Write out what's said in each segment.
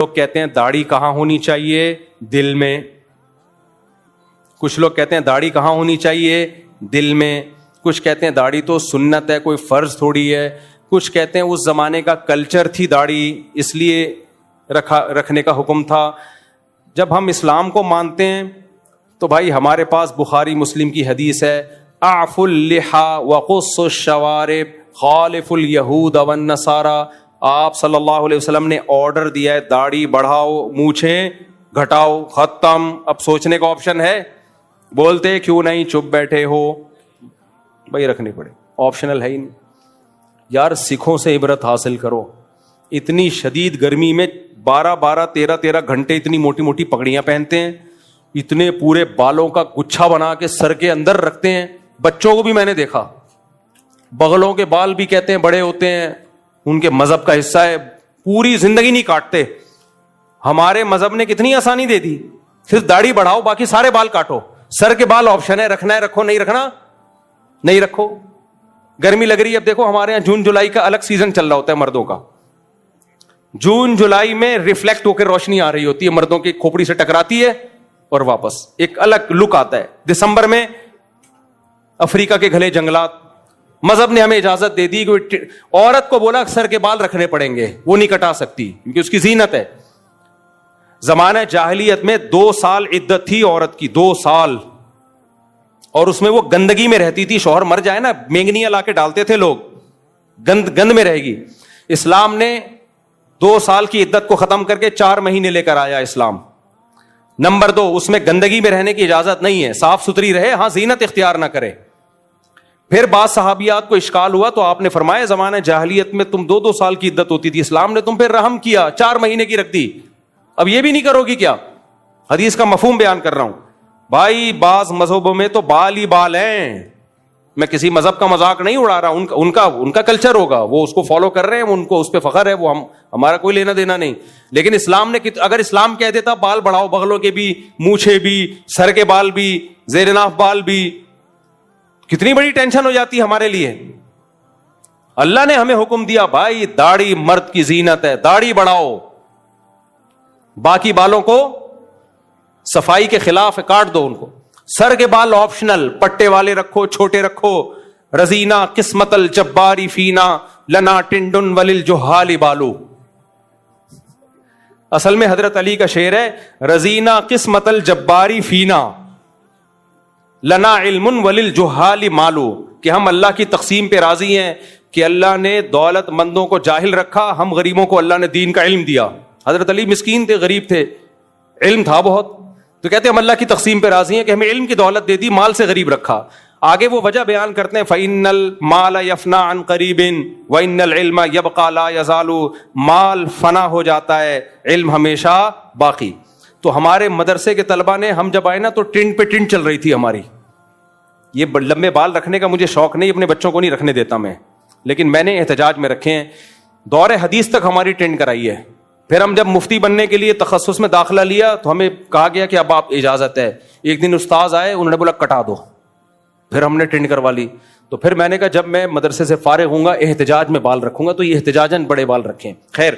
لوگ کہتے ہیں داڑھی کہاں ہونی چاہیے؟ دل میں. کچھ لوگ کہتے ہیں داڑھی کہاں ہونی چاہیے؟ دل میں. کچھ کہتے ہیں داڑھی تو سنت ہے, کوئی فرض تھوڑی ہے. کچھ کہتے ہیں اس زمانے کا کلچر تھی داڑھی, اس لیے رکھنے کا حکم تھا. جب ہم اسلام کو مانتے ہیں تو بھائی ہمارے پاس بخاری مسلم کی حدیث ہے, اعف اللحى وقص الشوارب خالف الیہود والنصارى. آپ صلی اللہ علیہ وسلم نے آرڈر دیا ہے داڑھی بڑھاؤ, مونچھیں گھٹاؤ, ختم. اب سوچنے کا آپشن ہے؟ بولتے کیوں نہیں چپ بیٹھے ہو؟ بھائی رکھنے پڑے, آپشنل ہے ہی نہیں. یار سکھوں سے عبرت حاصل کرو. اتنی شدید گرمی میں 12-13 گھنٹے اتنی موٹی موٹی پگڑیاں پہنتے ہیں, اتنے پورے بالوں کا گچھا بنا کے سر کے اندر رکھتے ہیں. بچوں کو بھی میں نے دیکھا, بغلوں کے بال بھی کہتے ہیں بڑے ہوتے ہیں, ان کے مذہب کا حصہ ہے, پوری زندگی نہیں کاٹتے. ہمارے مذہب نے کتنی آسانی دے دی, صرف داڑھی بڑھاؤ باقی سارے بال کاٹو. سر کے بال آپشن ہے, رکھنا ہے رکھو, نہیں رکھنا نہیں رکھو. گرمی لگ رہی ہے, اب دیکھو ہمارے یہاں جون جولائی کا الگ سیزن چل رہا ہوتا ہے مردوں کا. جون جولائی میں ریفلیکٹ ہو کے روشنی آ رہی ہوتی ہے, مردوں کی کھوپڑی سے ٹکراتی ہے اور واپس ایک الگ لک آتا ہے. دسمبر میں افریقہ کے گھلے جنگلات, مذہب نے ہمیں اجازت دے دی کہ عورت کو بولا سر کے بال رکھنے پڑیں گے, وہ نہیں کٹا سکتی کیونکہ اس کی زینت ہے. زمانہ جاہلیت میں 2 سال عدت تھی عورت کی, 2 سال, اور اس میں وہ گندگی میں رہتی تھی. شوہر مر جائے نا, مینگنیاں لا کے ڈالتے تھے لوگ, گند میں رہے گی. اسلام نے 2 سال کی عدت کو ختم کر کے 4 مہینے لے کر آیا اسلام. نمبر 2, اس میں گندگی میں رہنے کی اجازت نہیں ہے, صاف ستھری رہے, ہاں زینت اختیار نہ کرے. پھر بعض صحابیات کو اشکال ہوا تو آپ نے فرمایا زمانہ جاہلیت میں تم 2 سال کی عدت ہوتی تھی, اسلام نے تم پہ رحم کیا, 4 مہینے کی رکھ دی. اب یہ بھی نہیں کرو گی کیا؟ حدیث کا مفہوم بیان کر رہا ہوں بھائی. بعض مذہبوں میں تو بال ہی بال ہیں. میں کسی مذہب کا مذاق نہیں اڑا رہا, ان کا کلچر ہوگا, وہ اس کو فالو کر رہے ہیں, ان کو اس پہ فخر ہے, وہ ہمارا کوئی لینا دینا نہیں. لیکن اسلام نے, اگر اسلام کہہ دیتا بال بڑھاؤ, بغلوں کے بھی, مونچھے بھی, سر کے بال بھی, زیر ناف بال بھی, کتنی بڑی ٹینشن ہو جاتی ہمارے لیے. اللہ نے ہمیں حکم دیا بھائی داڑھی مرد کی زینت ہے, داڑھی بڑھاؤ, باقی بالوں کو صفائی کے خلاف ہے, کاٹ دو ان کو. سر کے بال آپشنل, پٹے والے رکھو, چھوٹے رکھو. رزینا قسمت الجباری فینا لنا ٹنڈن وللجہال بالو. اصل میں حضرت علی کا شعر ہے, رزینا قسمت الجباری فینا لنا علم وللجہال مالو, کہ ہم اللہ کی تقسیم پہ راضی ہیں کہ اللہ نے دولت مندوں کو جاہل رکھا, ہم غریبوں کو اللہ نے دین کا علم دیا. حضرت علی مسکین تھے, غریب تھے, علم تھا بہت, تو کہتے ہیں ہم اللہ کی تقسیم پہ راضی ہیں کہ ہمیں علم کی دولت دے دی, مال سے غریب رکھا. آگے وہ وجہ بیان کرتے ہیں فَإِنَّ الْمَالَ يَفْنَى عَنْ قَرِيبٍ وَإِنَّ الْعِلْمَ يَبْقَى لَا يَزَالُ. مال فنا ہو جاتا ہے, علم ہمیشہ باقی. تو ہمارے مدرسے کے طلبہ نے, ہم جب آئے نا تو ٹنڈ پہ ٹنڈ چل رہی تھی ہماری. یہ لمبے بال رکھنے کا مجھے شوق نہیں, اپنے بچوں کو نہیں رکھنے دیتا میں, لیکن میں نے احتجاج میں رکھے ہیں. دور حدیث تک ہماری ٹرینڈ کرائی ہے. پھر ہم جب مفتی بننے کے لیے تخصص میں داخلہ لیا تو ہمیں کہا گیا کہ اب آپ اجازت ہے. ایک دن استاذ آئے, انہوں نے بولا کٹا دو, پھر ہم نے ٹرینڈ کروا لی. تو پھر میں نے کہا جب میں مدرسے سے فارغ ہوں گا احتجاج میں بال رکھوں گا, تو یہ احتجاجاً بڑے بال رکھیں. خیر,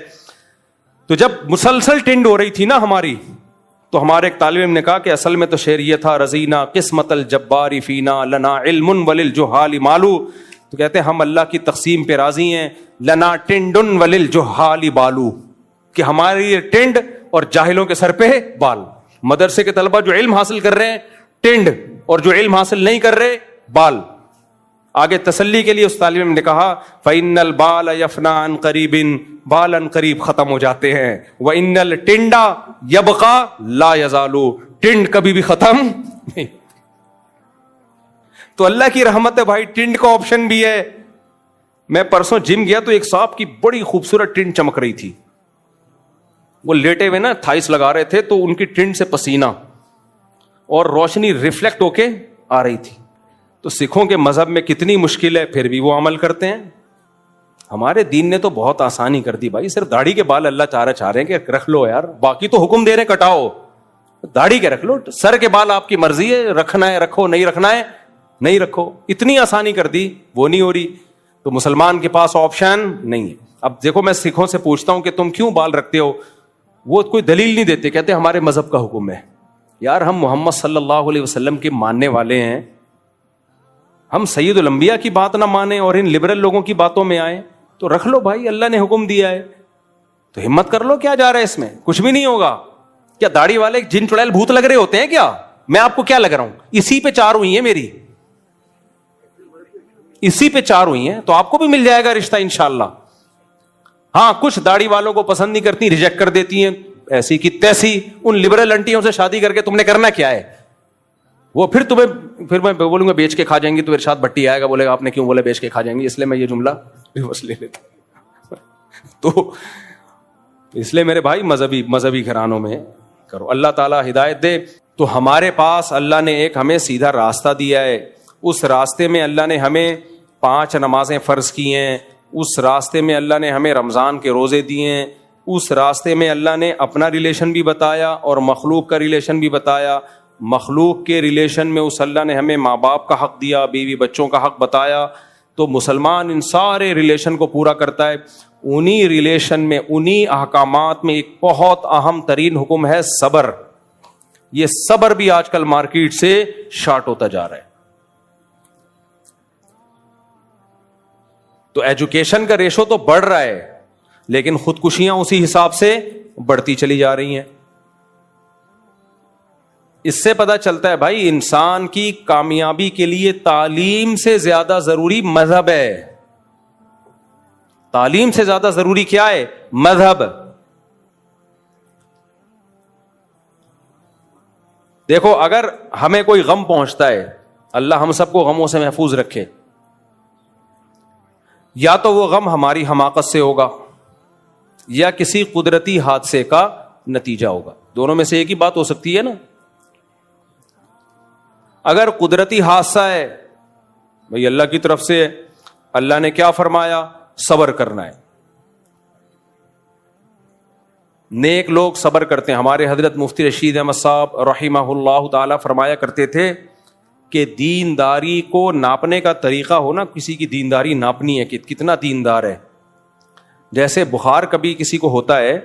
تو جب مسلسل ٹرینڈ ہو رہی تھی نا ہماری, تو ہمارے ایک طالب علم نے کہا کہ اصل میں تو شعر یہ تھا, رزینا قسمت الجباری فینا لنا علم وللجہال مالو. تو کہتے ہیں ہم اللہ کی تقسیم پہ راضی ہیں, لنا ٹنڈن وللجہال بالو, کہ ہماری ٹنڈ اور جاہلوں کے سر پہ بال. مدرسے کے طلبہ جو علم حاصل کر رہے ہیں ٹنڈ, اور جو علم حاصل نہیں کر رہے بال. آگے تسلی کے لیے اس طالب علم نے کہا فَإِنَّ الْبَالَ يَفْنَى عَنْ قَرِيبٍ, بال ان قریب ختم ہو جاتے ہیں. وَإِنَّ الْٹِنْڈَ يَبْقَى لَا يَزَالُ, ٹنڈ کبھی بھی ختم نہیں. تو اللہ کی رحمت ہے بھائی, ٹنڈ کا آپشن بھی ہے. میں پرسوں جم گیا تو ایک صاحب کی بڑی خوبصورت ٹنڈ چمک رہی تھی. وہ لیٹے ہوئے نا تھائس لگا رہے تھے, تو ان کی ٹنڈ سے پسینہ اور روشنی ریفلیکٹ ہو کے آ رہی تھی. تو سکھوں کے مذہب میں کتنی مشکل ہے, پھر بھی وہ عمل کرتے ہیں. ہمارے دین نے تو بہت آسانی کر دی بھائی. صرف داڑھی کے بال اللہ چاہ رہے ہیں کہ رکھ لو یار, باقی تو حکم دے رہے ہیں کٹاؤ, داڑھی کے رکھ لو. سر کے بال آپ کی مرضی ہے, رکھنا ہے رکھو, نہیں رکھنا ہے نہیں رکھو. اتنی آسانی کر دی, وہ نہیں ہو رہی. تو مسلمان کے پاس آپشن نہیں ہے. اب دیکھو میں سکھوں سے پوچھتا ہوں کہ تم کیوں بال رکھتے ہو, وہ کوئی دلیل نہیں دیتے, کہتے ہمارے مذہب کا حکم ہے. یار ہم محمد صلی اللہ علیہ وسلم کے ماننے والے ہیں, ہم سید الانبیاء کی بات نہ مانیں اور ان لبرل لوگوں کی باتوں میں آئیں تو رکھ لو بھائی, اللہ نے حکم دیا ہے تو ہمت کر لو, کیا جا رہا ہے اس میں, کچھ بھی نہیں ہوگا. کیا داڑھی والے جن چڑیل بھوت لگ رہے ہوتے ہیں کیا؟ میں آپ کو کیا لگ رہا ہوں, اسی پہ 4 ہوئی ہیں میری, اسی پہ 4 ہوئی ہیں, تو آپ کو بھی مل جائے گا رشتہ انشاءاللہ. ہاں کچھ داڑھی والوں کو پسند نہیں کرتی, ریجیکٹ کر دیتی ہیں ایسی کی تیسی, ان لبرل انٹیوں سے شادی کر کے تم نے کرنا کیا ہے؟ وہ پھر میں بولوں گا بیچ کے کھا جائیں گی, تو ارشاد بھٹی آئے گا بولے گا آپ نے کیوں بولے بیچ کے کھا جائیں گی, اس لیے میں یہ جملہ ریورس لے لیتا ہوں. تو اس لیے میرے بھائی مذہبی گھرانوں میں کرو, اللہ تعالیٰ ہدایت دے. تو ہمارے پاس اللہ نے ایک ہمیں سیدھا راستہ دیا ہے, اس راستے میں اللہ نے ہمیں 5 نمازیں فرض کی ہیں, اس راستے میں اللہ نے ہمیں رمضان کے روزے دیے ہیں, اس راستے میں اللہ نے اپنا ریلیشن بھی بتایا اور مخلوق کا ریلیشن بھی بتایا. مخلوق کے ریلیشن میں اس اللہ نے ہمیں ماں باپ کا حق دیا, بیوی بچوں کا حق بتایا. تو مسلمان ان سارے ریلیشن کو پورا کرتا ہے. انہی ریلیشن میں, انہی احکامات میں ایک بہت اہم ترین حکم ہے صبر. یہ صبر بھی آج کل مارکیٹ سے شارٹ ہوتا جا رہا ہے. تو ایجوکیشن کا ریشو تو بڑھ رہا ہے, لیکن خودکشیاں اسی حساب سے بڑھتی چلی جا رہی ہیں. اس سے پتہ چلتا ہے بھائی انسان کی کامیابی کے لیے تعلیم سے زیادہ ضروری مذہب ہے. تعلیم سے زیادہ ضروری کیا ہے؟ مذہب. دیکھو اگر ہمیں کوئی غم پہنچتا ہے, اللہ ہم سب کو غموں سے محفوظ رکھے, یا تو وہ غم ہماری حماقت سے ہوگا یا کسی قدرتی حادثے کا نتیجہ ہوگا. دونوں میں سے ایک ہی بات ہو سکتی ہے نا. اگر قدرتی حادثہ ہے بھئی اللہ کی طرف سے, اللہ نے کیا فرمایا؟ صبر کرنا ہے. نیک لوگ صبر کرتے ہیں. ہمارے حضرت مفتی رشید احمد صاحب رحمہ اللہ تعالی فرمایا کرتے تھے کہ دینداری کو ناپنے کا طریقہ ہو نا, کسی کی دینداری ناپنی ہے کہ کتنا دیندار ہے. جیسے بخار کبھی کسی کو ہوتا ہے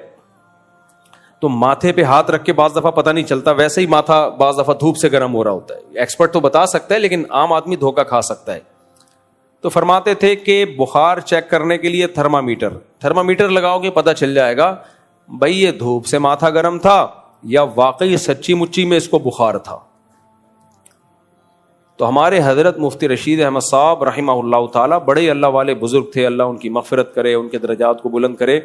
تو ماتھے پہ ہاتھ رکھ کے بعض دفعہ پتہ نہیں چلتا, ویسے ہی ماتھا بعض دفعہ دھوپ سے گرم ہو رہا ہوتا ہے. ایکسپرٹ تو بتا سکتا ہے لیکن عام آدمی دھوکہ کھا سکتا ہے. تو فرماتے تھے کہ بخار چیک کرنے کے لیے تھرمامیٹر لگاؤ گے, پتہ چل جائے گا بھئی یہ دھوپ سے ماتھا گرم تھا یا واقعی سچی مچی میں اس کو بخار تھا. تو ہمارے حضرت مفتی رشید احمد صاحب رحمہ اللہ تعالی بڑے اللہ والے بزرگ تھے, اللہ ان کی مغفرت کرے, ان کے درجات کو بلند کرے.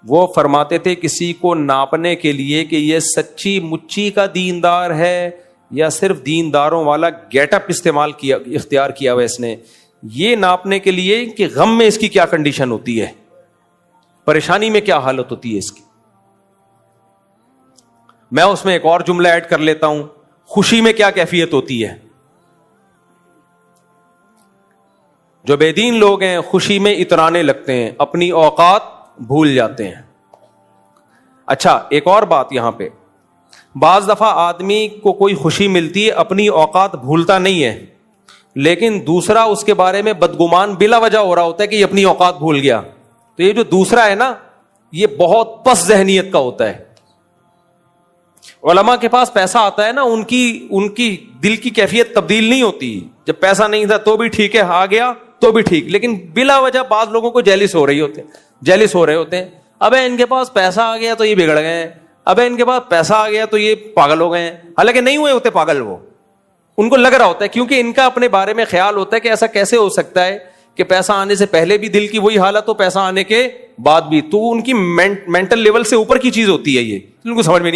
وہ فرماتے تھے کسی کو ناپنے کے لیے کہ یہ سچی مچی کا دیندار ہے یا صرف دینداروں والا گیٹ اپ اختیار کیا ہوا اس نے, یہ ناپنے کے لیے کہ غم میں اس کی کیا کنڈیشن ہوتی ہے, پریشانی میں کیا حالت ہوتی ہے اس کی. میں اس میں ایک اور جملہ ایڈ کر لیتا ہوں, خوشی میں کیا کیفیت ہوتی ہے. جو بے دین لوگ ہیں خوشی میں اترانے لگتے ہیں, اپنی اوقات بھول جاتے ہیں. اچھا ایک اور بات یہاں پہ, بعض دفعہ آدمی کو کوئی خوشی ملتی ہے, اپنی اوقات بھولتا نہیں ہے, لیکن دوسرا اس کے بارے میں بدگمان بلا وجہ ہو رہا ہوتا ہے کہ یہ اپنی اوقات بھول گیا. تو یہ جو دوسرا ہے نا, یہ بہت پس ذہنیت کا ہوتا ہے. علماء کے پاس پیسہ آتا ہے نا, ان کی دل کی کیفیت تبدیل نہیں ہوتی. جب پیسہ نہیں تھا تو بھی ٹھیک ہے, آ گیا تو بھی ٹھیک, لیکن بلا وجہ بعض لوگوں کو جیلس ہو رہے ہوتے ہیں. ابے ان کے پاس پیسہ آ گیا تو یہ بگڑ گئے ہیں, ابے ان کے پاس پیسہ آ گیا تو یہ پاگل ہو گئے ہیں. حالانکہ نہیں ہوئے ہوتے پاگل, وہ ان کو لگ رہا ہوتا ہے, کیونکہ ان کا اپنے بارے میں خیال ہوتا ہے کہ ایسا کیسے ہو سکتا ہے کہ پیسہ آنے سے پہلے بھی دل کی وہی حالت ہو, پیسہ آنے کے بعد بھی. تو ان کی مینٹل لیول سے اوپر کی چیز ہوتی ہے, یہ ان کو سمجھ میں نہیں